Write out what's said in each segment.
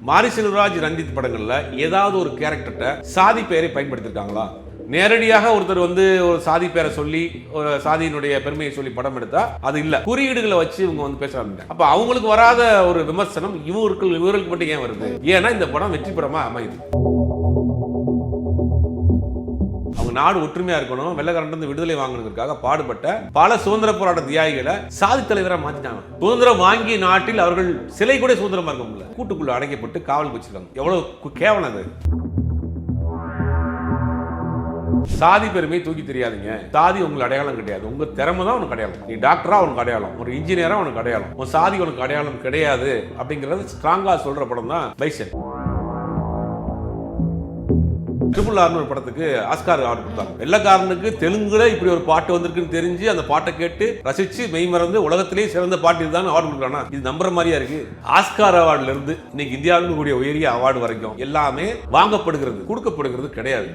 மாரி செல்வராஜ் ரஞ்சித் படங்கள்ல ஏதாவது ஒரு கேரக்டர்கிட்ட சாதி பெயரை பயன்படுத்திருக்காங்களா? நேரடியாக ஒருத்தர் வந்து ஒரு சாதி பேரை சொல்லி ஒரு சாதியினுடைய பெருமையை சொல்லி படம் எடுத்தா அது இல்ல, குறியீடுகளை வச்சு இவங்க வந்து பேசுறாங்க. அப்ப அவங்களுக்கு வராத ஒரு விமர்சனம் இவருக்கு மட்டும் ஏன் வருது? ஏன்னா இந்த படம் வெற்றி படமா அமையுது. அவங்க நாடு ஒற்றுமையா இருக்கணும், வெள்ளக்காரன் விடுதலை வாங்கணுங்கிறதுக்காக பாடுபட்ட பல சுதந்திர போராட்ட தியாகிகளை சாதி தலைவரா மாத்திட்டாங்க. சுதந்திரம் வாங்கிய நாட்டில் அவர்கள் சிலை கூட சுதந்திரமா இருக்க முடியல, கூட்டுக்குள்ள அடைக்கப்பட்டு காவலுக்கு வச்சிருக்காங்க. எவ்வளவு கேவலம் அது! சாதி பெருமையை தூக்கி தெரியாதீங்க. சாதி உங்களுக்கு அடையாளம் கிடையாது, உங்க திறமை தான் உனக்கு அடையாளம். நீ டாக்டரா உனக்கு அடையாளம், ஒரு இன்ஜினியரா உனக்கு அடையாளம், உன் சாதி உனக்கு அடையாளம் கிடையாது அப்படிங்கறது ஸ்ட்ராங்கா சொல்ற படம் தான் பைசன். ட்ரிபிள் ஆர்னு ஒரு படத்துக்கு ஆஸ்கார் அவார்டு கொடுத்தாங்க. வெள்ளக்காரனுக்கு தெலுங்குல இப்படி ஒரு பாட்டு வந்திருக்குன்னு தெரிஞ்சு அந்த பாட்டை கேட்டு ரசிச்சு மெய்மறந்து உலகத்திலேயே சிறந்த பாட்டு இதுதான் அவார்டு கொடுக்குறானா? இது நம்புற மாதிரியா இருக்கு? ஆஸ்கார் அவார்டுல இருந்து இன்னைக்கு இந்தியாவில் கூடிய உயரிய அவார்டு வரைக்கும் எல்லாமே வாங்கப்படுகிறது, கொடுக்கப்படுகிறது கிடையாது.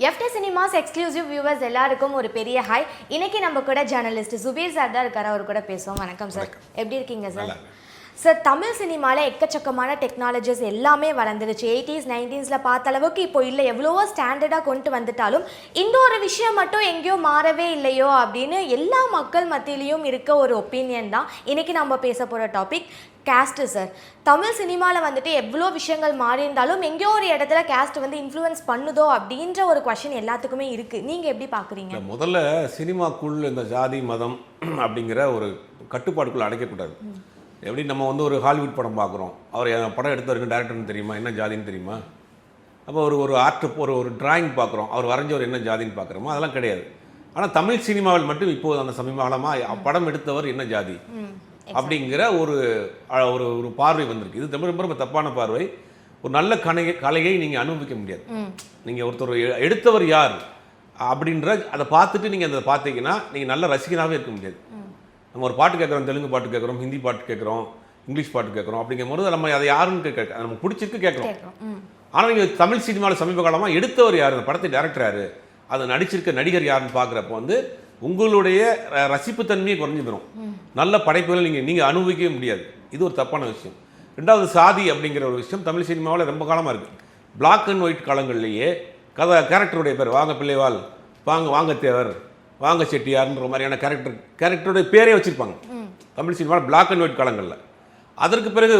எஃப்டி சினிமாஸ் எக்ஸ்க்ளூசிவ் வியூவர்ஸ் எல்லாருக்கும் ஒரு பெரிய ஹாய். இன்னைக்கு நம்ம கூட ஜேர்னலிஸ்ட் சுபீர் சார் தான் இருக்காரு, அவர் கூட பேசுவோம். வணக்கம் சார், எப்படி இருக்கீங்க சார்? சார், தமிழ் சினிமாவில் எக்கச்சக்கமான டெக்னாலஜிஸ் எல்லாமே வளர்ந்துருச்சு. 80s 90s பார்த்த அளவுக்கு இப்போ இல்லை, எவ்வளவோ ஸ்டாண்டர்டாக கொண்டு வந்துட்டாலும் இந்த ஒரு விஷயம் மட்டும் எங்கேயோ மாறவே இல்லையோ அப்படின்னு எல்லா மக்கள் மத்தியிலையும் இருக்க ஒரு ஒப்பீனியன் தான் இன்னைக்கு நம்ம பேச போகிற டாபிக், கேஸ்ட்டு. சார், தமிழ் சினிமாவில் வந்துட்டு எவ்வளோ விஷயங்கள் மாறி இருந்தாலும் எங்கேயோ ஒரு இடத்துல கேஸ்ட் வந்து இன்ஃப்ளூயன்ஸ் பண்ணுதோ அப்படின்ற ஒரு கொஷின் எல்லாத்துக்குமே இருக்குது. நீங்கள் எப்படி பார்க்குறீங்க? முதல்ல சினிமாக்குள் இந்த ஜாதி மதம் அப்படிங்கிற ஒரு கட்டுப்பாடுக்குள்ள அடைக்கக்கூடாது. எப்படி நம்ம வந்து ஒரு ஹாலிவுட் படம் பார்க்குறோம், அவர் படம் எடுத்தவருக்கு டேரக்டர்னு தெரியுமா, என்ன ஜாதின்னு தெரியுமா? அப்போ ஒரு ஆர்ட் ஒரு டிராயிங் பார்க்குறோம், அவர் வரைஞ்சவர் என்ன ஜாதின்னு பார்க்குறோமோ அதெல்லாம் கிடையாது. ஆனால் தமிழ் சினிமாவில் மட்டும் இப்போது அந்த சமீப காலமாக படம் எடுத்தவர் என்ன ஜாதி அப்படிங்கிற ஒரு ஒரு பார்வை வந்திருக்கு. இது ரொம்ப ரொம்ப தப்பான பார்வை. ஒரு நல்ல கலையை நீங்கள் அனுபவிக்க முடியாது. நீங்கள் ஒருத்தர் எடுத்தவர் யார் அப்படின்ற அதை பார்த்துட்டு நீங்கள் அதை பார்த்தீங்கன்னா நீங்கள் நல்ல ரசிகனாகவே இருக்க முடியாது. நம்ம ஒரு பாட்டு கேட்குறோம், தெலுங்கு பாட்டு கேட்குறோம், ஹிந்தி பாட்டு கேட்குறோம், இங்கிலீஷ் பாட்டு கேட்குறோம், அப்படிங்கும்போது நம்ம அதை யாருன்னு நமக்கு பிடிச்சிருக்கு கேட்குறோம். ஆனால் நீங்கள் தமிழ் சினிமாவில் சமீப காலமாக எடுத்தவர் யார், அந்த படத்தை டேரக்டர் யார், அதை நடிச்சிருக்க நடிகர் யாருன்னு பார்க்குறப்போ வந்து உங்களுடைய ரசிப்பு தன்மையை குறைஞ்சி போயிடும். நல்ல படைப்புகளை நீங்கள் அனுபவிக்கவே முடியாது. இது ஒரு தப்பான விஷயம். ரெண்டாவது, சாதி அப்படிங்கிற ஒரு விஷயம் தமிழ் சினிமாவில் ரொம்ப காலமாக இருக்குது. பிளாக் அண்ட் ஒயிட் காலங்கள்லேயே கேரக்டருடைய பேர் வாங்க பிள்ளைவாள், வாங்க தேவர், வாங்க செட்டியார்ன்ற மாதிரியான கேரக்டருடைய பேரே வச்சுருப்பாங்க தமிழ் சினிமாவில் பிளாக் அண்ட் ஒயிட் காலங்களில். அதற்கு பிறகு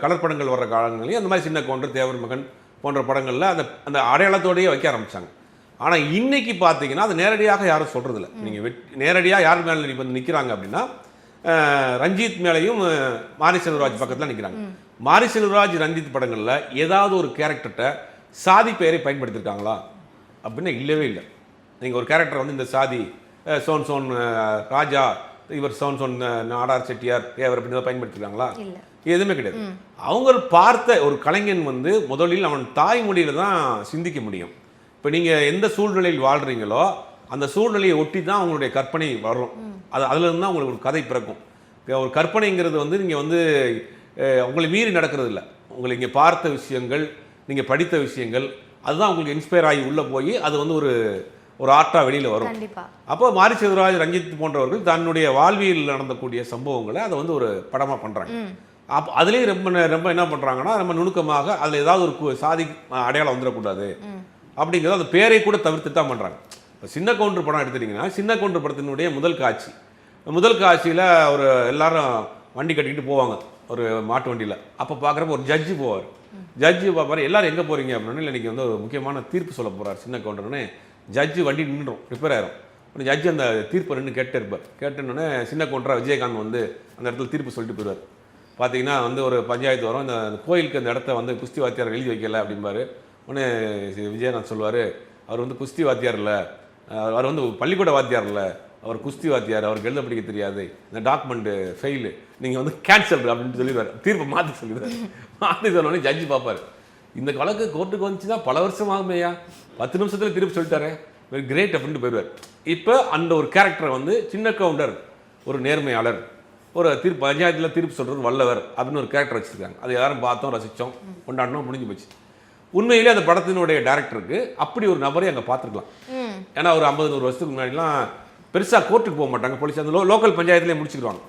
கலர் படங்கள் வர்ற காலங்களையும் அந்த மாதிரி சின்ன கவுண்டர், தேவர் மகன் போன்ற படங்களில் அந்த அடையாளத்தோடையே வைக்க ஆரம்பித்தாங்க. ஆனால் இன்னைக்கு பார்த்தீங்கன்னா அது நேரடியாக யாரும் சொல்கிறதில்ல. நீங்கள் நேரடியாக யார் மேலே வந்து நிற்கிறாங்க அப்படின்னா ரஞ்சித் மேலேயும் மாரி செல்வராஜ் பக்கத்தில் நிற்கிறாங்க. மாரி செல்வராஜ் ரஞ்சித் படங்களில் ஏதாவது ஒரு கேரக்டர்கிட்ட சாதி பெயரை பயன்படுத்தியிருக்காங்களா அப்படின்னு இல்லவே இல்லை. நீங்கள் ஒரு கேரக்டர் வந்து இந்த சாதி சோன் ராஜா, இவர் சோன் நாடார் செட்டியார் தேவர் அப்படின்னு பயன்படுத்திருக்காங்களா? எதுவுமே கிடையாது. அவங்க பார்த்த ஒரு கலைஞன் வந்து முதலில் அவன் தாய்மொழியில் தான் சிந்திக்க முடியும். இப்போ நீங்கள் எந்த சூழ்நிலையில் வாழ்கிறீங்களோ அந்த சூழ்நிலையை ஒட்டி தான் அவங்களுடைய கற்பனை வரும். அதுலேருந்து தான் உங்களுக்கு ஒரு கதை பிறக்கும். ஒரு கற்பனைங்கிறது வந்து நீங்கள் வந்து உங்களை மீறி நடக்கிறது இல்லை. உங்களை இங்கே பார்த்த விஷயங்கள், நீங்கள் படித்த விஷயங்கள், அதுதான் உங்களுக்கு இன்ஸ்பயர் ஆகி உள்ளே போய் அது வந்து ஒரு ஆர்ட்டாக வெளியில் வரும். அப்போ மாரி செல்வராஜ் ரஞ்சித் போன்றவர்கள் தன்னுடைய வாழ்வியல் நடந்தக்கூடிய சம்பவங்களை அதை வந்து ஒரு படமாக பண்ணுறாங்க. அப்போ அதுலேயும் ரொம்ப என்ன பண்ணுறாங்கன்னா ரொம்ப நுணுக்கமாக அதில் ஏதாவது ஒரு சாதி அடையாளம் வந்துடக்கூடாது அப்படிங்கிறது அந்த பேரை கூட தவிர்த்து தான் பண்ணுறாங்க. இப்போ சின்ன கவுண்டர் படம் எடுத்துட்டிங்கன்னா சின்ன கவுண்டர் படத்தினுடைய முதல் காட்சியில் ஒரு எல்லாரும் வண்டி கட்டிக்கிட்டு போவாங்க ஒரு மாட்டு வண்டியில். அப்போ பார்க்குறப்ப ஒரு ஜட்ஜு போவார். ஜட்ஜு பார்ப்பார், எல்லாரும் எங்கே போகிறீங்க அப்படின்னா இல்லை இன்றைக்கி வந்து ஒரு முக்கியமான தீர்ப்பு சொல்ல போகிறார் சின்ன கவுண்டர்னு. ஜட்ஜு வண்டி நின்றுடும், ரிப்பேர் ஆயிரும். ஜட்ஜு அந்த தீர்ப்பை நின்று கேட்டுன்னொன்னே சின்ன கவுண்டராக விஜயகாந்த் வந்து அந்த இடத்துல தீர்ப்பு சொல்லிட்டு போயிடுவார். பார்த்தீங்கன்னா வந்து ஒரு பஞ்சாயத்து வரும், இந்த கோயிலுக்கு அந்த இடத்த வந்து குஸ்தி வாத்தியார் எழுதி வைக்கல அப்படிம்பாரு. உடனே விஜயகாந்த் சொல்லுவார், அவர் வந்து குஸ்தி வாத்தியார் இல்லை, அவர் வந்து பள்ளிக்கூட வாத்தியார் இல்லை, அவர் குஸ்தி வாத்தியார், அவருக்கு எழுத படிக்க தெரியாது, இந்த டாக்குமெண்ட்டு ஃபெயிலு, நீங்கள் வந்து கேன்சல் அப்படின்னு சொல்லிடுவார். தீர்ப்பை மாற்றி சொல்லிடுவார். மாற்றி சொன்னோடனே ஜட்ஜி பார்ப்பார், இந்த வழக்கு கோர்ட்டுக்கு வந்துச்சுன்னா பல வருஷம் ஆகுமையா, 10 நிமிஷத்தில் தீர்ப்பு சொல்லிட்டாரே, வெரி கிரேட் அப்படின்ட்டு போயிடுவார். இப்போ அந்த ஒரு கேரக்டரை வந்து சின்ன கவுண்டர், ஒரு நேர்மையாளர், ஒரு பஞ்சாயத்தில் தீர்ப்பு சொல்கிறது வல்லவர் அப்படின்னு ஒரு கேரக்டர் வச்சுருக்காங்க. அது யாரும் பார்த்தோம், ரசித்தோம், கொண்டாடணும், முடிஞ்சு போச்சு. உண்மையிலே அந்த படத்தினுடைய டேரக்டருக்கு அப்படி ஒரு நபரை அங்கே பார்த்துருக்கலாம். ஏன்னா ஒரு 50-100 வருஷத்துக்கு முன்னாடிலாம் பெருசாக கோர்ட்டுக்கு போக மாட்டாங்க, போலீஸ் அந்த லோக்கல் பஞ்சாயத்துலேயே முடிச்சுக்கிடுவாங்க.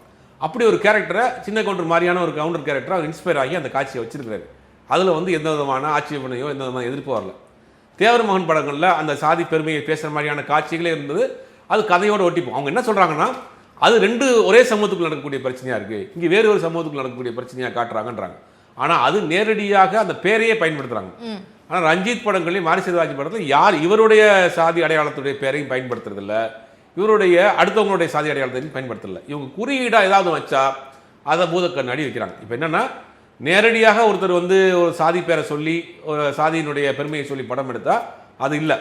அப்படி ஒரு கேரக்டரை சின்ன கவுண்டர் மாதிரியான ஒரு கவுண்டர் கேரக்டரை அவர் இன்ஸ்பயர் ஆகி அந்த காட்சியை வச்சிருக்காரு. அதில் வந்து எந்த விதமான ஆட்சேபனையோ எந்த விதமான எதிர்ப்பு வரல. தேவர் மகன் படங்களில் அந்த சாதி பெருமையை பேசுகிற மாதிரியான காட்சிகளே இருந்தது. அது கதையோடு ஒட்டிப்போம். அவங்க என்ன சொல்கிறாங்கன்னா அது ரெண்டு ஒரே சமூகத்துக்குள்ள நடக்கக்கூடிய பிரச்சனையாக இருக்குது, இங்கே வேறு ஒரு சமூகத்துக்குள்ள நடக்கக்கூடிய பிரச்சனையாக காட்டுறாங்கன்றாங்க. ஆனால் அது நேரடியாக அந்த பேரையே பயன்படுத்துகிறாங்க. ஆனால் ரஞ்சித் படங்களையும் மாரி செல்வராஜ் படத்தில் யார் இவருடைய சாதி அடையாளத்துடைய பேரையும் பயன்படுத்துறதில்ல, இவருடைய அடுத்தவங்களுடைய சாதி அடையாளத்தையும் பயன்படுத்தலை. இவங்க குறியீடாக ஏதாவது வச்சா அதை பூதக்கண்ணாடி வைக்கிறாங்க. இப்போ என்னென்னா நேரடியாக ஒருத்தர் வந்து ஒரு சாதி பேரை சொல்லி ஒரு சாதியினுடைய பெருமையை சொல்லி படம் எடுத்தால் அது இல்லை.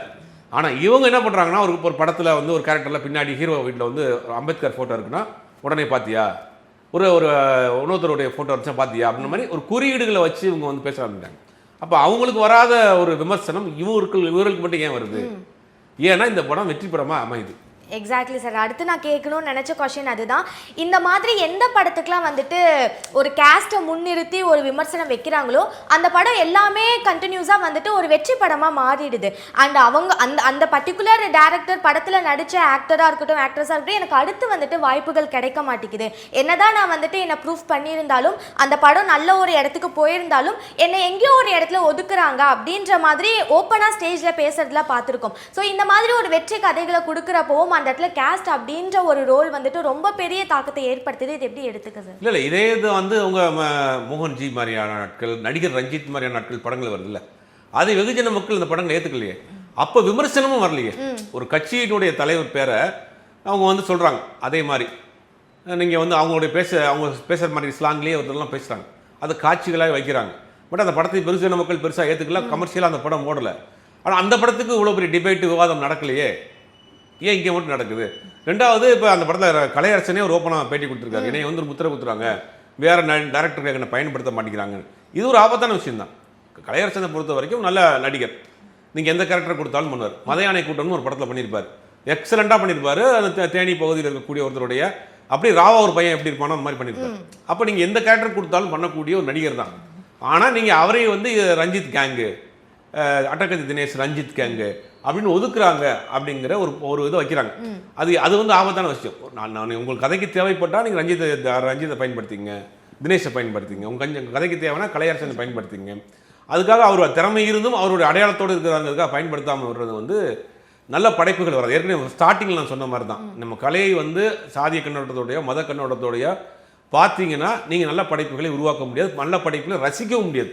ஆனால் இவங்க என்ன பண்ணுறாங்கன்னா ஒரு படத்தில் வந்து ஒரு கேரக்டரில் பின்னாடி ஹீரோ வீட்டில் வந்து அம்பேத்கர் ஃபோட்டோ இருக்குன்னா உடனே பார்த்தியா, ஒரு இன்னொருத்தருடைய ஃபோட்டோ வச்சா பார்த்தியா அப்படின்ற மாதிரி ஒரு குறியீடுகளை வச்சு இவங்க வந்து பேச ஆரம்பிட்டாங்க. அப்போ அவங்களுக்கு வராத ஒரு விமர்சனம் இவர்களுக்கு மட்டும் ஏன் வருது? ஏன்னா இந்த படம் வெற்றி படமாக அமையுது. Exactly sir. அடுத்து நான் கேட்கணும்னு நினச்ச கொஷின் அதுதான். இந்த மாதிரி எந்த படத்துக்குலாம் வந்துட்டு ஒரு கேஸ்ட்டை முன்னிறுத்தி ஒரு விமர்சனம் வைக்கிறாங்களோ அந்த படம் எல்லாமே கண்டினியூஸாக வந்துட்டு ஒரு வெற்றி படமாக மாறிடுது. அண்ட் அவங்க அந்த பர்டிகுலர் டேரக்டர் படத்தில் நடித்த ஆக்டராக இருக்கட்டும் ஆக்ட்ரஸாக இருக்கட்டும் எனக்கு அடுத்து வந்துட்டு வாய்ப்புகள் கிடைக்க மாட்டேங்குது. என்னதான் நான் வந்துட்டு என்னை ப்ரூஃப் பண்ணியிருந்தாலும் அந்த படம் நல்ல ஒரு இடத்துக்கு போயிருந்தாலும் என்னை எங்கேயோ ஒரு இடத்துல ஒதுக்குறாங்க அப்படின்ற மாதிரி ஓப்பனாக ஸ்டேஜில் பேசுறதுலாம் பார்த்துருக்கோம். ஸோ இந்த மாதிரி ஒரு வெற்றி கதைகளை கொடுக்குறப்போவும் அந்த இடத்துல கேஸ்ட் அப்படின்ற ஒரு ரோல் வந்துட்டு ரொம்ப பெரிய தாக்கத்தை ஏற்படுத்துது. இது எப்படி எடுத்துக்க சார்? இல்லை இதே இது வந்து உங்க மோகன்ஜி மாதிரியான நாட்கள், நடிகர் ரஞ்சித் மாதிரியான நாட்கள் படங்கள் வருது இல்லை, அதை வெகுஜன மக்கள் இந்த படங்கள் ஏற்றுக்கலையே. அப்போ விமர்சனமும் வரலையே. ஒரு கட்சியினுடைய தலைவர் பேரை அவங்க வந்து சொல்கிறாங்க. அதே மாதிரி நீங்கள் வந்து அவங்க பேசுகிற மாதிரி ஸ்லாங்லேயே ஒருத்தரெல்லாம் பேசுகிறாங்க, அதை காட்சிகளாக வைக்கிறாங்க. பட் அந்த படத்தை வெகுஜன மக்கள் பெருசாக ஏற்றுக்கல, கமர்ஷியலாக அந்த படம் ஓடலை. ஆனால் அந்த படத்துக்கு இவ்வளோ பெரிய டிபேட்டு விவாதம் நடக்கலையே, ஏன் இங்கே மட்டும் நடக்குது? ரெண்டாவது இப்போ அந்த படத்தில் கலையரசனே ஒரு ஓப்பனாக பேட்டி கொடுத்துருக்காரு, என்னை வந்து ஒரு முத்திரை குத்துறாங்க, வேறு டேரக்டருக்கு என்னை பயன்படுத்த மாட்டேங்கிறாங்க. இது ஒரு ஆபத்தான விஷயம் தான். கலையரசனை பொறுத்த வரைக்கும் நல்ல நடிகர், நீங்கள் எந்த கேரக்டர் கொடுத்தாலும் பண்ணுவார். மதையானை கூட்டம்னு ஒரு படத்தில் பண்ணியிருப்பார், எக்ஸலண்ட்டாக பண்ணியிருப்பார். அந்த தேனி பகுதியில் இருக்கக்கூடிய ஒருத்தருடைய அப்படி ராவா ஒரு பையன் எப்படி இருப்பானோ அந்த மாதிரி பண்ணியிருப்பார். அப்போ நீங்கள் எந்த கேரக்டர் கொடுத்தாலும் பண்ணக்கூடிய ஒரு நடிகர் தான். ஆனால் நீங்கள் அவரையும் வந்து ரஞ்சித் கேங்கு, அட்டகத்தி தினேஷ் ரஞ்சித் கேங்கு அப்படின்னு ஒதுக்குறாங்க அப்படிங்கிற ஒரு இதை வைக்கிறாங்க. அது வந்து ஆபத்தான விஷயம். நான் உங்களுக்கு கதைக்கு தேவைப்பட்டால் நீங்கள் ரஞ்சித்தை பயன்படுத்திங்க, தினேஷை பயன்படுத்திங்க. உங்கள் கதைக்கு தேவைன்னா கலையரசனை பயன்படுத்திங்க. அதுக்காக அவர் திறமை இருந்தும் அவருடைய அடையாளத்தோடு இருக்கிறாங்கிறதுக்காக பயன்படுத்தாமல் வர்றது வந்து நல்ல படைப்புகள் வராது. ஏற்கனவே ஸ்டார்டிங்கில் நான் சொன்ன மாதிரி தான், நம்ம கலையை வந்து சாதிய கண்ணோட்டத்தோடைய மத கண்ணோட்டத்தோடைய பார்த்தீங்கன்னா நீங்கள் நல்ல படைப்புகளை உருவாக்க முடியாது, நல்ல படைப்புகளை ரசிக்கவும் முடியாது.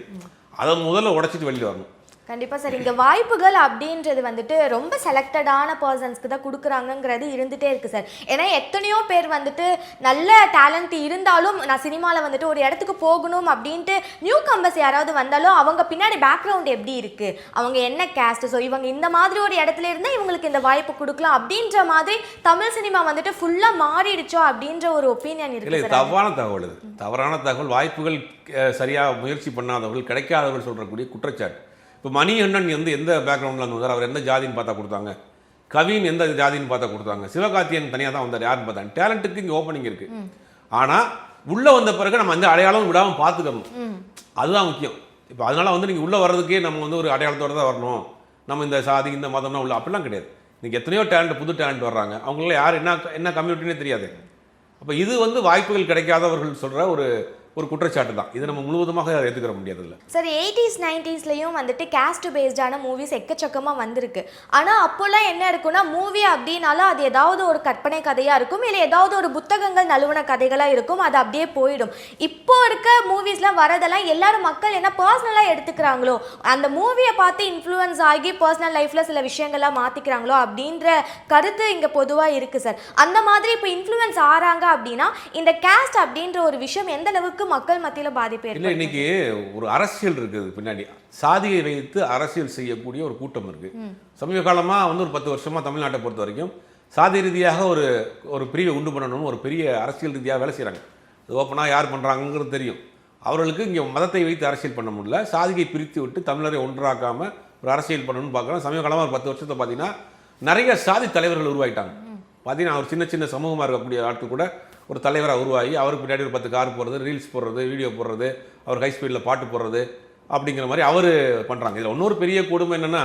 அதை முதல்ல உடைச்சிட்டு வெளியில் வரணும். கண்டிப்பாக சார். இங்கே வாய்ப்புகள் அப்படின்றது வந்துட்டு ரொம்ப செலக்டடான பர்சன்ஸ்க்கு தான் கொடுக்குறாங்கங்கிறது இருந்துகிட்டே இருக்குது சார். ஏன்னா எத்தனையோ பேர் வந்துட்டு நல்ல டேலண்ட் இருந்தாலும் நான் சினிமாவில் வந்துட்டு ஒரு இடத்துக்கு போகணும் அப்படின்ட்டு நியூ கம்பர்ஸ் யாராவது வந்தாலும் அவங்க பின்னாடி பேக்ரவுண்ட் எப்படி இருக்குது, அவங்க என்ன கேஸ்ட், ஸோ இவங்க இந்த மாதிரி ஒரு இடத்துல இருந்தால் இவங்களுக்கு இந்த வாய்ப்பு கொடுக்கலாம் அப்படின்ற மாதிரி தமிழ் சினிமா வந்துட்டு ஃபுல்லாக மாறிடுச்சோ அப்படின்ற ஒரு ஒப்பீனியன் இருக்குது. தவறான தகவல், வாய்ப்புகள் சரியாக முயற்சி பண்ணாதவர்கள், கிடைக்காதவர்கள் சொல்கிறக்கூடிய குற்றச்சாட்டு. இப்போ மணிகண்டன் வந்து எந்த பேக்ரவுண்டில் வந்தார், அவர் எந்த ஜாதின்னு பார்த்தா கொடுத்தாங்க, கவின் எந்த ஜாதின்னு பார்த்தா கொடுத்தாங்க, சிவகார்த்தியன் தனியாக தான் வந்தார், யாருன்னு பார்த்தாங்க. டேலண்ட்டுக்கு இங்கே ஓப்பனிங் இருக்குது. ஆனால் உள்ளே வந்த பிறகு நம்ம அந்த அடையாளம் விடாமல் பார்த்துக்கணும், அதுதான் முக்கியம். இப்போ அதனால் வந்து நீங்கள் உள்ளே வர்றதுக்கே நம்ம வந்து ஒரு அடையாளத்தோடு தான் வரணும், நம்ம இந்த சாதி இந்த மதம்னா உள்ள அப்படிலாம் கிடையாது. இன்றைக்கி எத்தனையோ டேலண்ட், புது டேலண்ட் வர்றாங்க, அவங்களாம் யார் என்ன கம்யூனிட்டினே தெரியாது. அப்போ இது வந்து வாய்ப்புகள் கிடைக்காதவர்கள் சொல்கிற ஒரு குற்றச்சாட்டு தான். இதை நம்ம முழுவதுமாக ஏற்றுக்கிற முடியாதுல்ல சார். 80s 90sலையும் வந்துட்டு கேஸ்ட் பேஸ்டான மூவிஸ் எக்கச்சக்கமாக வந்திருக்கு. ஆனால் அப்போல்லாம் என்ன இருக்குன்னா மூவி அப்படின்னாலும் அது ஏதாவது ஒரு கற்பனை கதையாக இருக்கும், இல்லை ஏதாவது ஒரு புத்தகங்கள் நழுவன கதைகளாக இருக்கும், அது அப்படியே போயிடும். இப்போ இருக்க மூவிஸ்லாம் வரதெல்லாம் எல்லாரும் மக்கள் என்ன பர்சனலாக எடுத்துக்கிறாங்களோ, அந்த மூவியை பார்த்து இன்ஃப்ளூயன்ஸ் ஆகி பர்சனல் லைஃப்பில் சில விஷயங்கள்லாம் மாற்றிக்கிறாங்களோ அப்படின்ற கருத்து இங்கே பொதுவாக இருக்குது சார். அந்த மாதிரி இப்போ இன்ஃப்ளூயன்ஸ் ஆகிறாங்க அப்படின்னா இந்த கேஸ்ட் அப்படின்ற ஒரு விஷயம் எந்த அளவுக்கு மக்கள் மத்தியில் பாதிப்பு இல்லை? இன்னைக்கு ஒரு அரசியல் இருக்குது பின்னாடி, சாதியை வைத்து அரசியல் செய்யக்கூடிய ஒரு கூட்டம் இருக்குது. சமீப காலமாக வந்து ஒரு 10 வருஷமாக தமிழ்நாட்டை பொறுத்த வரைக்கும் சாதி ரீதியாக ஒரு பிரிவை உண்டு பண்ணணும்னு ஒரு பெரிய அரசியல் ரீதியாக வேலை செய்கிறாங்க. அது ஓப்பனாக யார் பண்ணுறாங்கிறது தெரியும். அவர்களுக்கு இங்கே மதத்தை வைத்து அரசியல் பண்ண முடியல, சாதியை பிரித்து விட்டு தமிழரை ஒன்றாக்காமல் ஒரு அரசியல் பண்ணணும்னு பார்க்குறோம். சமீப காலமாக ஒரு 10 வருஷத்தை பார்த்தீங்கன்னா நிறைய சாதி தலைவர்கள் உருவாகிட்டாங்க. பார்த்தீங்கன்னா ஒரு சின்ன சமூகமாக இருக்கக்கூடிய ஆட்கள் கூட ஒரு தலைவராக உருவாகி அவருக்கு பின்னாடி ஒரு 10 கார் போடுறது, ரீல்ஸ் போடுறது, வீடியோ போடுறது, அவர் ஹை ஸ்பீடில் பாட்டு போடுறது அப்படிங்கிற மாதிரி அவர் பண்ணுறாங்க. இதில் இன்னொரு பெரிய கொடுமை என்னென்னா,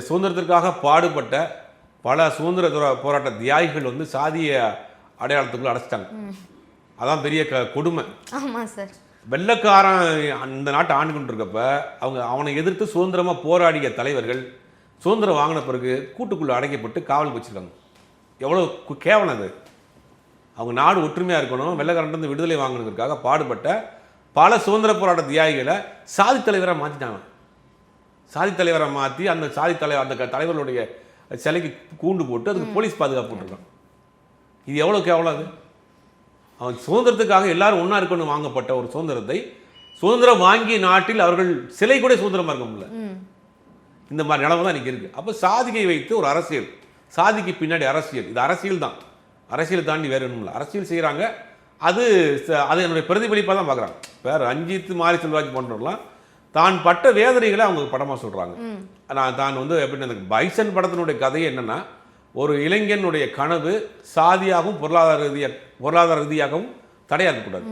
சுதந்திரத்திற்காக பாடுபட்ட பல சுதந்திர போராட்ட தியாகிகள் வந்து சாதிய அடையாளத்துக்குள்ளே அடைச்சிட்டாங்க. அதான் பெரிய கொடுமை. ஆமாம் சார். வெள்ளைக்காரன் அந்த நாட்டை ஆண்டு கொண்டிருக்கப்ப அவனை எதிர்த்து சுதந்திரமாக போராடிய தலைவர்கள் சுதந்திரம் வாங்கின பிறகு கூட்டுக்குள்ளே அடைக்கப்பட்டு காவலுக்கு வச்சுருக்காங்க. எவ்வளோ கேவலம் அது. அவங்க நாடு ஒற்றுமையாக இருக்கணும், வெள்ளைக்காரன் விடுதலை வாங்கினதுக்காக பாடுபட்ட பல சுதந்திர போராட்ட தியாகிகளை சாதி தலைவராக மாற்றிட்டாங்க. சாதி தலைவரை மாற்றி அந்த அந்த தலைவர்களுடைய சிலைக்கு கூண்டு போட்டு அதுக்கு போலீஸ் பாதுகாப்பு போட்டிருக்காங்க. இது எவ்வளோ கேவலம் அது. அவன் சுதந்திரத்துக்காக எல்லாரும் ஒன்றா இருக்கணும் வாங்கப்பட்ட ஒரு சுதந்திரத்தை சுதந்திரம் வாங்கிய நாட்டில் அவர்கள் சிலை கூட சுதந்திரமாக இருக்க முடியல. இந்த மாதிரி நிலமை தான் இன்றைக்கி இருக்குது. அப்போ சாதியை வைத்து ஒரு அரசியல், சாதிக்கு பின்னாடி அரசியல், இது அரசியல் தான். அரசியலை தாண்டி வேறு ஒன்றும் இல்லை. அரசியல் செய்கிறாங்க, அது என்னுடைய பிரதிபலிப்பாக தான் பார்க்குறாங்க. வேறு ரஞ்சித், மாரி செல்வராஜ் போன்றவர்களாம் தான் பட்ட வேதனைகளை அவங்க படமாக சொல்கிறாங்க. தான் எப்படின்னா அந்த பைசன் படத்தினுடைய கதையை என்னென்னா, ஒரு இளைஞனுடைய கனவு சாதியாகவும் பொருளாதார ரீதியாகவும் தடையாக இருக்கக்கூடாது.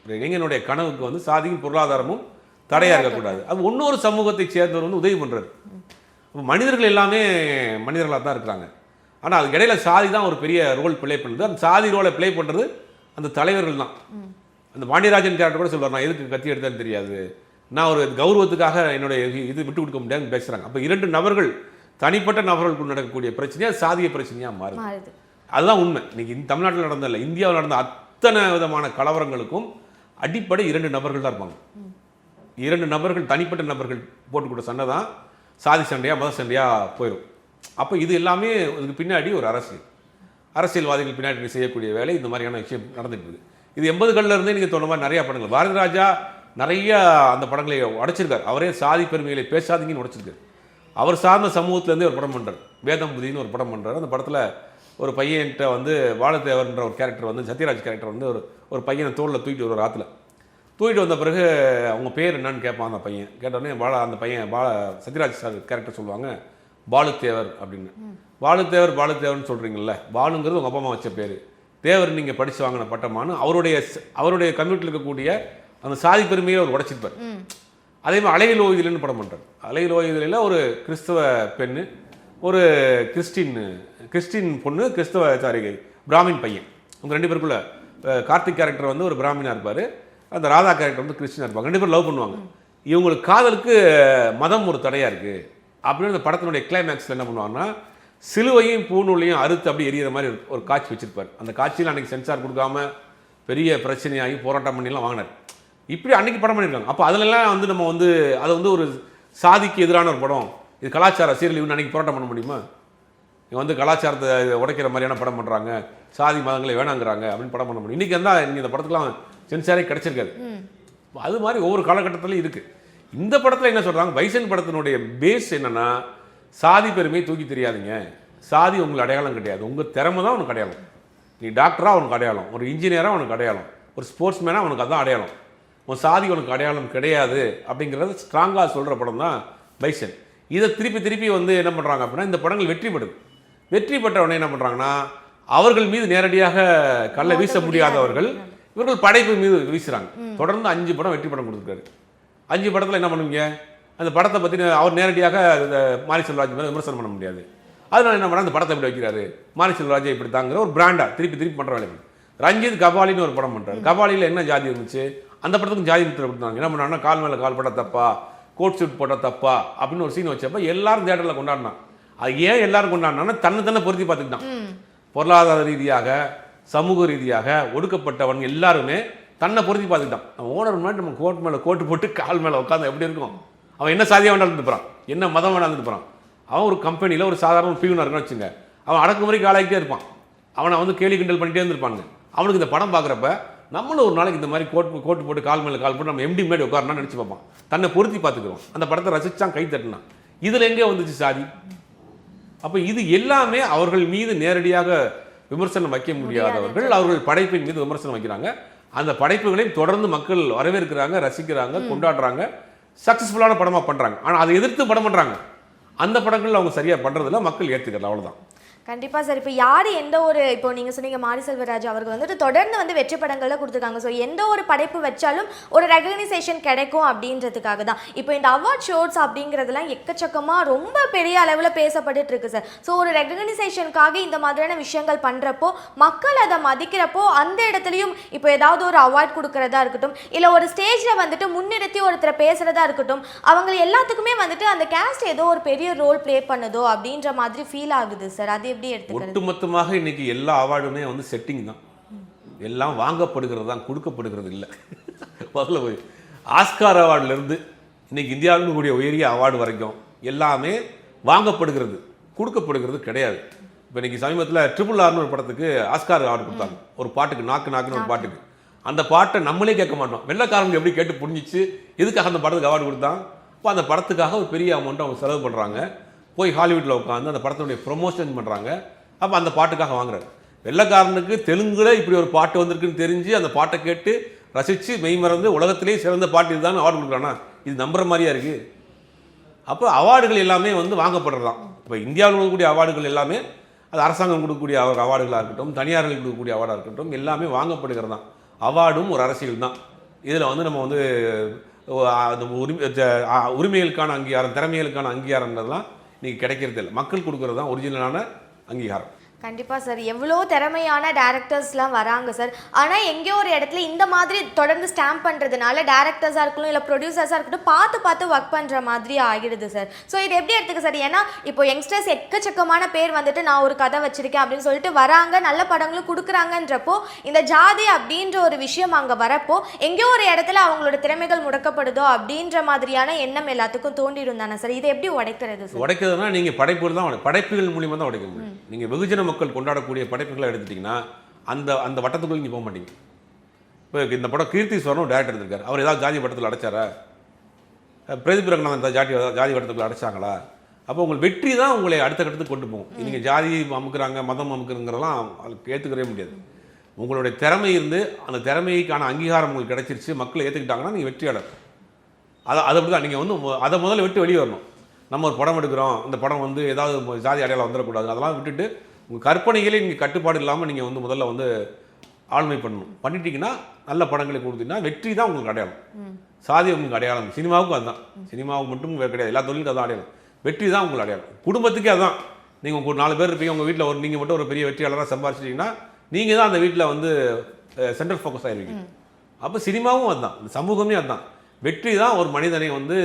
ஒரு இளைஞனுடைய கனவுக்கு சாதியும் பொருளாதாரமும் தடையாக இருக்கக்கூடாது. அது இன்னொரு சமூகத்தை சேர்ந்தவர் உதவி பண்ணுறது. அப்போ மனிதர்கள் எல்லாமே மனிதர்களாக தான் இருக்கிறாங்க. ஆனால் அதுக்கு இடையில சாதி தான் ஒரு பெரிய ரோல் பிளே பண்ணுறது. அந்த சாதி ரோலை பிளே பண்ணுறது அந்த தலைவர்கள் தான். அந்த பாண்டியராஜன் கேரக்டர் கூட சொல்லுவார், நான் எதுக்கு கத்தி எடுத்தேன்னு தெரியாது, நான் ஒரு கௌரவத்துக்காக என்னுடைய இது விட்டு கொடுக்க முடியாதுன்னு பேசுகிறாங்க. அப்போ இரண்டு நபர்கள், தனிப்பட்ட நபர்களுக்கு நடக்கக்கூடிய பிரச்சனையாக சாதிய பிரச்சனையாக மாறுது. அதுதான் உண்மை. இன்னைக்கு தமிழ்நாட்டில் நடந்ததில்லை, இந்தியாவில் நடந்த அத்தனை விதமான கலவரங்களுக்கும் அடிப்படை இரண்டு நபர்கள் தான் இருப்பாங்க. இரண்டு நபர்கள், தனிப்பட்ட நபர்கள் போட்டுக்கூட சண்டை தான் சாதி சண்டையாக மத சண்டையாக போயிடும். அப்போ இது எல்லாமே இதுக்கு பின்னாடி ஒரு அரசியல்வாதிகள் பின்னாடி செய்யக்கூடிய வேலை இந்த மாதிரியான விஷயம் நடந்துட்டு இருக்குது. இது 80களில் இருந்தே நீங்கள் சொன்ன மாதிரி நிறையா படங்கள், பாரதி ராஜா நிறைய அந்த படங்களை உடைச்சிருக்கார். அவரே சாதி பெருமைகளை பேசாதீங்கன்னு உடைச்சிருக்காரு. அவர் சார்ந்த சமூகத்திலேருந்தே ஒரு படம் பண்ணுறார், வேதம் புதின்னு ஒரு படம் பண்ணுறாரு. அந்த படத்தில் ஒரு பையன்கிட்ட வாழத்தேவர்ன்ற ஒரு கேரக்டர் சத்யராஜ் கேரக்டர் ஒரு பையனை தோளில் தூக்கிட்டு வருவார். ஆற்றுல தூக்கிட்டு வந்த பிறகு அவங்க பேர் என்னன்னு கேட்பான். அந்த பையன் கேட்டோடனே அந்த பையன் சத்யராஜ் சார் கேரக்டர் சொல்லுவாங்க, பாலுத்தேவர் அப்படின்னு. பாலுத்தேவர்னு சொல்கிறீங்கள, பாலுங்கிறது உங்கள் அப்பா அம்மா வச்ச பேர், தேவர் நீங்கள் படித்து வாங்கின பட்டமானு அவருடைய கம்யூனிட்டியில் இருக்கக்கூடிய அந்த சாதி பெருமையை அவர் உடைச்சிருப்பார். அதே மாதிரி அலையில் ஓய்தல்னு படம் பண்ணுறார். அலையில் ஓய்தலில் ஒரு கிறிஸ்தவ பெண்ணு, ஒரு கிறிஸ்டின் பொண்ணு, கிறிஸ்தவ சாரிகை பிராமின் பையன். அவங்க ரெண்டு பேருக்குள்ள கார்த்திக் கேரக்டர் ஒரு பிராமினாக இருப்பார், அந்த ராதா கேரக்டர் கிறிஸ்டினாக இருப்பாங்க. ரெண்டு பேரும் லவ் பண்ணுவாங்க. இவங்களுக்கு காதலுக்கு மதம் ஒரு தடையாக இருக்குது அப்படின்னு அந்த படத்தினுடைய கிளைமேக்ஸில் என்ன பண்ணுவாங்கன்னா, சிலுவையும் பூநூலையும் அறுத்து அப்படி எரியிற மாதிரி ஒரு காட்சி வச்சிருப்பார். அந்த காட்சியில் அன்றைக்கி சென்சார் கொடுக்காம பெரிய பிரச்சனையாகி போராட்டம் பண்ணிலாம் வாங்கினார். இப்படி அன்றைக்கி படம் பண்ணியிருக்காங்க. அப்போ அதிலெல்லாம் நம்ம அதை ஒரு சாதிக்கு எதிரான ஒரு படம், இது கலாச்சார சீரழிவுன்னு அன்றைக்கி போராட்டம் பண்ண முடியுமா? இவங்க கலாச்சாரத்தை உடைக்கிற மாதிரியான படம் பண்ணுறாங்க, சாதி மதங்களை வேணாங்கிறாங்க அப்படின்னு படம் பண்ண முடியும். இன்றைக்கி நீங்கள் இந்த படத்துக்குலாம் சென்சாரே கிடச்சிருக்காது. அது மாதிரி ஒவ்வொரு காலகட்டத்திலையும் இருக்குது. இந்த படத்தில் என்ன சொல்கிறாங்க, பைசன் படத்தினுடைய பேஸ் என்னென்னா, சாதி பெருமையை தூக்கி தெரியாதீங்க, சாதி உங்களுக்கு அடையாளம் கிடையாது, உங்கள் திறமை தான் உனக்கு அடையாளம். நீ டாக்டராக அவனுக்கு அடையாளம், ஒரு இன்ஜினியராக அவனுக்கு அடையாளம், ஒரு ஸ்போர்ட்ஸ்மேனாக அவனுக்கு அதுதான் அடையாளம், உன் சாதி உனக்கு அடையாளம் கிடையாது அப்படிங்கிறத ஸ்ட்ராங்காக சொல்கிற படம் தான் பைசன். இதை திருப்பி என்ன பண்ணுறாங்க அப்படின்னா, இந்த படங்கள் வெற்றி பெற்றவனே என்ன பண்ணுறாங்கன்னா, அவர்கள் மீது நேரடியாக கல்லை வீச முடியாதவர்கள் இவர்கள் படைப்பு மீது வீசுகிறாங்க. தொடர்ந்து 5 படம் வெற்றி படம் கொடுத்துருக்காரு. 5 படத்தில் என்ன பண்ணுவீங்க, அந்த படத்தை பற்றி அவர் நேரடியாக மாரி செல்வராஜ் மேலே விமர்சனம் பண்ண முடியாது. அதனால என்ன பண்ணால் அந்த படத்தை எப்படி வைக்கிறாரு, மாரி செல்வராஜை இப்படி தாங்கிற ஒரு பிராண்டாக திருப்பி பண்ணுற வேலை. ரஞ்சித் கபாலின்னு ஒரு படம் பண்ணுறாரு. கபாலியில் என்ன ஜாதி இருந்துச்சு, அந்த படத்துக்கு ஜாதி முத்திரை கொடுத்தாங்க. என்ன பண்ணாங்கன்னா, கால் மேலே கால் போட்டால் தப்பா, கோட் சூட் போட்டால் தப்பா அப்படின்னு ஒரு சீன் வச்சப்போ எல்லாரும் தேட்டரில் கொண்டாடினான். அது ஏன் எல்லாரும் கொண்டாடினா, தன்னை பொருத்தி பார்த்துக்கிட்டான். பொருளாதார ரீதியாக, சமூக ரீதியாக ஒடுக்கப்பட்டவன் எல்லாருமே தன்னை பொருத்தி பார்த்துக்கிட்டான். அவன் ஓனர் முன்னாடி நம்ம கோட் மேலே கோட்டு போட்டு கால் மேலே உட்காந்து எப்படி இருக்கும், அவன் என்ன சாதியாக வேண்டாம் போகிறான், என்ன மதம் வேண்டாம் போகிறான். அவன் ஒரு கம்பெனியில் ஒரு சாதாரண பியூனாக இருக்கான்னு வச்சுங்க, அவன் அடக்குமுறைக்கு ஆளாகிட்டே இருப்பான். அவனை கேலி கிண்டல் பண்ணிகிட்டே இருந்திருப்பாங்க. அவனுக்கு இந்த படம் பார்க்குறப்ப நம்மளும் ஒரு நாளைக்கு இந்த மாதிரி கோட்டு போட்டு கால் மேலே கால் போட்டு நம்ம எம்டி மேடி உட்காரனா நினச்சி பார்ப்பான். தன்னை பொருத்தி பார்த்துக்கிறோம். அந்த படத்தை ரசித்தான், கை தட்டினான். இதில் எங்கே வந்துச்சு சாதி? அப்போ இது எல்லாமே அவர்கள் மீது நேரடியாக விமர்சனம் வைக்க முடியாதவர்கள் அவர்கள் படைப்பின் மீது விமர்சனம் வைக்கிறாங்க. அந்த படைப்புகளையும் தொடர்ந்து மக்கள் வரவேற்கிறாங்க, ரசிக்கிறாங்க, கொண்டாடுறாங்க, சக்ஸஸ்ஃபுல்லான படமாக பண்ணுறாங்க. ஆனால் அதை எதிர்த்து படம் பண்ணுறாங்க. அந்த படங்கள் அவங்க சரியாக பண்ணுறதில்ல, மக்கள் ஏற்றுக்கிறது, அவ்வளோதான். கண்டிப்பா சார். இப்போ யார் எந்த ஒரு இப்போ நீங்க சொன்னீங்க மாரி செல்வராஜ் அவர்கள் வந்துட்டு தொடர்ந்து வந்து வெற்றி படங்கள்ல கொடுத்துருக்காங்க. ஸோ எந்த ஒரு படைப்பு வச்சாலும் ஒரு ரெகக்னைசேஷன் கிடைக்கும் அப்படின்றதுக்காக தான். இப்போ இந்த அவார்ட் ஷோஸ் அப்படிங்கிறதுலாம் எக்கச்சக்கமா ரொம்ப பெரிய அளவில் பேசப்பட்டுட்டு இருக்கு சார். ஸோ ஒரு ரெகக்னைசேஷனுக்காக இந்த மாதிரியான விஷயங்கள் பண்றப்போ மக்கள் அதை மதிக்கிறப்போ அந்த இடத்துலையும் இப்போ ஏதாவது ஒரு அவார்ட் கொடுக்கறதா இருக்கட்டும், இல்லை ஒரு ஸ்டேஜில் வந்துட்டு முன்னிறுத்தி ஒருத்தரை பேசுறதா இருக்கட்டும், அவங்க எல்லாத்துக்குமே வந்துட்டு அந்த கேஸ்ட் ஏதோ ஒரு பெரிய ரோல் ப்ளே பண்ணுதோ அப்படின்ற மாதிரி ஃபீல் ஆகுது சார். அது எப்படி எடுத்துக்கிறது? ஒட்டுமொத்தமாக இன்னைக்கு எல்லா அவார்டுமே வந்து செட்டிங் தான், எல்லாம் வாங்கப்படுகிறது தான், கொடுக்கப்படுகிறது இல்லை. முதல்ல போய் ஆஸ்கார் அவார்டுலேருந்து இன்னைக்கு இந்தியாவில் கூடிய உயரிய அவார்டு வரைக்கும் எல்லாமே வாங்கப்படுகிறது, கொடுக்கப்படுகிறது கிடையாது. இப்போ இன்னைக்கு சமீபத்தில் RRR ஒரு படத்துக்கு ஆஸ்கார் அவார்டு கொடுத்தாங்க, ஒரு பாட்டுக்கு நாக்கு நாக்குன்னு ஒரு பாட்டுக்கு. அந்த பாட்டை நம்மளே கேட்க மாட்டோம், வெள்ளைக்காரங்க எப்படி கேட்டு புரிஞ்சிச்சு எதுக்காக அந்த படத்துக்கு அவார்டு கொடுத்தாங்க. இப்போ அந்த படத்துக்காக ஒரு பெரிய அமௌண்ட்டை அவங்க செலவு பண்ணுறாங்க, போய் ஹாலிவுட்டில் உட்காந்து அந்த படத்தினுடைய ப்ரொமோஷன் பண்ணுறாங்க. அப்போ அந்த பாட்டுக்காக வாங்குறாரு. வெள்ளைக்காரனுக்கு தெலுங்குல இப்படி ஒரு பாட்டு வந்திருக்குன்னு தெரிஞ்சு அந்த பாட்டை கேட்டு ரசித்து மெய்மறந்து உலகத்திலேயே சிறந்த பாட்டு இதுதான் அவார்டு கொடுக்குறானா, இது நம்புற மாதிரியா இருக்குது. அப்போ அவார்டுகள் எல்லாமே வந்து வாங்கப்படுறதான். இப்போ இந்தியாவில் கொடுக்கக்கூடிய அவார்டுகள் எல்லாமே அது அரசாங்கம் கொடுக்கக்கூடிய அவார்டுகளாக இருக்கட்டும், தனியார்கள் கொடுக்கக்கூடிய அவார்டாக இருக்கட்டும், எல்லாமே வாங்கப்படுகிறது தான். அவார்டும் ஒரு அரசியல் தான். இதில் வந்து நம்ம வந்து உரிமைகளுக்கான அங்கீகாரம், திறமைகளுக்கான அங்கீகாரங்கிறதுலாம் இன்னைக்கு கிடைக்கிறது இல்லை. மக்கள் கொடுக்கறது தான் ஒரிஜினலான அங்கீகாரம். கண்டிப்பா சார். எவ்வளோ திறமையான டேரக்டர்ஸ்லாம் வராங்க சார். ஆனால் எங்கேயோ ஒரு இடத்துல இந்த மாதிரி தொடர்ந்து ஸ்டாம்ப் பண்ணுறதுனால டேரக்டர்ஸாக இருக்கட்டும் இல்லை ப்ரொடியூசர்ஸாக இருக்கட்டும் பார்த்து ஒர்க் பண்ணுற மாதிரி ஆகிடுது சார். ஸோ இது எப்படி எடுத்துக்க சார்? ஏன்னா இப்போ யங்ஸ்டர்ஸ் எக்கச்சக்கமான பேர் வந்துட்டு நான் ஒரு கதை வச்சிருக்கேன் அப்படின்னு சொல்லிட்டு வராங்க, நல்ல படங்களும் கொடுக்குறாங்கன்றப்போ இந்த ஜாதி அப்படின்ற ஒரு விஷயம் அங்கே வரப்போ எங்கேயோ ஒரு இடத்துல அவங்களோட திறமைகள் முடக்கப்படுதோ அப்படின்ற மாதிரியான எண்ணம் எல்லாத்துக்கும் தோண்டிடும் தானே சார். இதை எப்படி உடைக்கிறது சார்? உடைக்கிறதுனா நீங்கள் படைப்புகள் தான், படைப்புகள் மூலியமாக தான் உடைக்க முடியும். நீங்கள் வெகுஜன மக்கள் கொண்டாடக்கூடிய படைப்புகளை எடுத்துட்டிங்கன்னா அந்த அந்த வட்டத்துக்குள்ள நீங்கள் போக மாட்டீங்க. இப்போ இந்த படம் கீர்த்தி சுவரன் டேரக்டர் எடுத்திருக்காரு, அவர் ஏதாவது ஜாதி வட்டத்தில் அடைச்சாரா? பிரதீப் ரங்கநாதன் ஜாதி வட்டத்துக்குள்ள அடைச்சாங்களா? அப்போ உங்கள் வெற்றி தான் உங்களை அடுத்த கட்டத்துக்கு கொண்டு போகும். நீங்கள் ஜாதி அமுக்குறாங்க, மதம் அமுக்குறங்கிறதெல்லாம் ஏற்றுக்கவே முடியாது. உங்களுடைய திறமை இருந்து அந்த திறமைக்கான அங்கீகாரம் உங்களுக்கு கிடைச்சிருச்சு, மக்களை ஏற்றுக்கிட்டாங்கன்னா நீங்கள் வெற்றியாளர். அது அப்படி தான். நீங்கள் வந்து அதை முதல்ல விட்டு வெளியே வரணும். நம்ம ஒரு படம் எடுக்கிறோம், இந்த படம் வந்து ஏதாவது ஜாதி அடையாளம் வந்துடக்கூடாது, அதெல்லாம் விட்டுட்டு உங்கள் கற்பனைகளே நீங்கள் கட்டுப்பாடு இல்லாமல் நீங்கள் வந்து முதல்ல வந்து ஆளுமை பண்ணணும். பண்ணிட்டீங்கன்னா நல்ல படங்களை கொடுத்தீங்கன்னா வெற்றி தான் உங்களுக்கு அடையாளம். சாதி உங்களுக்கு அடையாளம். சினிமாவுக்கும் அதுதான், சினிமாவுக்கு மட்டும் கிடையாது, எல்லா தொழிலுக்கும் அதான் அடையாளம். வெற்றி தான் உங்களுக்கு அடையாளம். குடும்பத்துக்கே அதுதான். நீங்கள் ஒரு 4 பேர் இருப்பீங்க, உங்கள் வீட்டில் நீங்கள் மட்டும் ஒரு பெரிய வெற்றியாளராக சம்பாதிச்சிட்டிங்கன்னா நீங்கள் தான் அந்த வீட்டில் வந்து சென்ட்ரல் ஃபோக்கஸ் ஆகிருவீங்க. அப்போ சினிமாவும் அதுதான், இந்த சமூகமே அதுதான். வெற்றி தான் ஒரு மனிதனை வந்து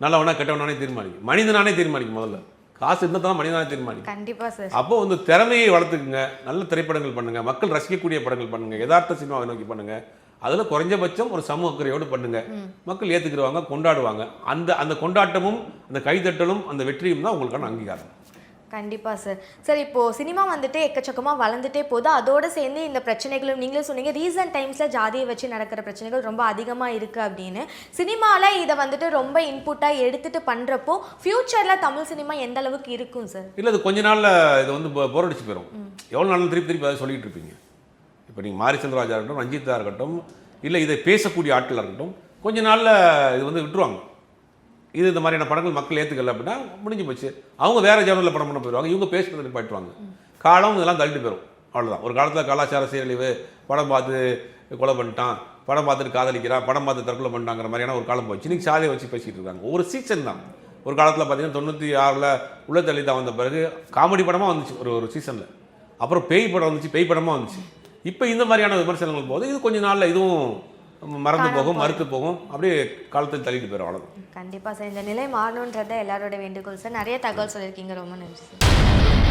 நல்லவனா கெட்டவனானே தீர்மானிக்கும், மனிதனானே தீர்மானிக்கும். முதல்ல காசு இருந்தால் தான் மனிதனானே தீர்மானிக்கும். கண்டிப்பாக சார். அப்போ வந்து திறமையை வளர்த்துக்குங்க, நல்ல திரைப்படங்கள் பண்ணுங்க, மக்கள் ரசிக்கக்கூடிய படங்கள் பண்ணுங்க, யதார்த்த சினிமாவை நோக்கி பண்ணுங்க. அதில் குறைஞ்சபட்சம் ஒரு சமூக அக்கறையோடு பண்ணுங்க, மக்கள் ஏற்றுக்குருவாங்க, கொண்டாடுவாங்க. அந்த அந்த கொண்டாட்டமும் அந்த கைதட்டலும் அந்த வெற்றியும் தான் உங்களுக்கான அங்கீகாரம். கண்டிப்பாக சார். சார் இப்போது சினிமா வந்துட்டு எக்கச்சக்கமாக வளர்ந்துட்டே போகுது, அதோடு சேர்ந்து இந்த பிரச்சனைகளும் நீங்களே சொன்னீங்க ரீசன்ட் டைம்ஸில் ஜாதியை வச்சு நடக்கிற பிரச்சனைகள் ரொம்ப அதிகமாக இருக்குது அப்படின்னு. சினிமாவில் இதை வந்துட்டு ரொம்ப இன்புட்டாக எடுத்துகிட்டு பண்ணுறப்போ ஃப்யூச்சரில் தமிழ் சினிமா எந்த அளவுக்கு இருக்கும் சார்? இல்லை, இது கொஞ்ச நாளில் இது வந்து போர் அடிச்சு போயிடும். எவ்வளோ நாள் திருப்பி அதை சொல்லிகிட்டு இருப்பீங்க? இப்போ நீங்கள் மாரி செல்வராஜா இருக்கட்டும், ரஞ்சித்தா இருக்கட்டும், இல்லை இதை பேசக்கூடிய ஆட்களாக இருக்கட்டும், கொஞ்ச நாளில் இது வந்து விட்டுருவாங்க. இது இந்த மாதிரியான படங்கள் மக்கள் ஏற்றுக்கல அப்படின்னா முடிஞ்சு போச்சு. அவங்க வேறு ஜேர்னலில் படம் பண்ண போயிடுவாங்க, இவங்க பேசுகிறது பாட்டுவாங்க. காலம் இதெல்லாம் தள்ளிட்டு போயிடும், அவ்வளோதான். ஒரு காலத்தில் கலாச்சார சீரழிவு, படம் பார்த்து கொலை பண்ணிட்டான், படம் பார்த்துட்டு காதலிக்கிறான், படம் பார்த்து தற்கொலை பண்ணிட்டாங்கிற மாதிரியான ஒரு காலம் போச்சு. இன்றைக்கி சாதியை வச்சு பேசிகிட்டு இருக்காங்க. ஒரு சீசன் தான். ஒரு காலத்தில் பார்த்தீங்கன்னா 96 உள்ள தலிதா வந்த பிறகு காமெடி படமாக வந்துச்சு ஒரு சீசனில். அப்புறம் பேய் படம் வந்துச்சு, பேய் படமாக வந்துச்சு. இப்போ இந்த மாதிரியான விமர்சனங்கள் போது இது கொஞ்ச நாளில் இதுவும் மறந்து போகும், மறுத்து போகும், அப்படியே காலத்தில் தள்ளிட்டு போயிடும், அவ்வளோதான். கண்டிப்பாக சார். இந்த நிலை மாறணுன்றதை எல்லாரோட வேண்டுகோள் சார். நிறைய தகவல் சொல்லியிருக்கீங்க, ரொம்ப நன்றி சார்.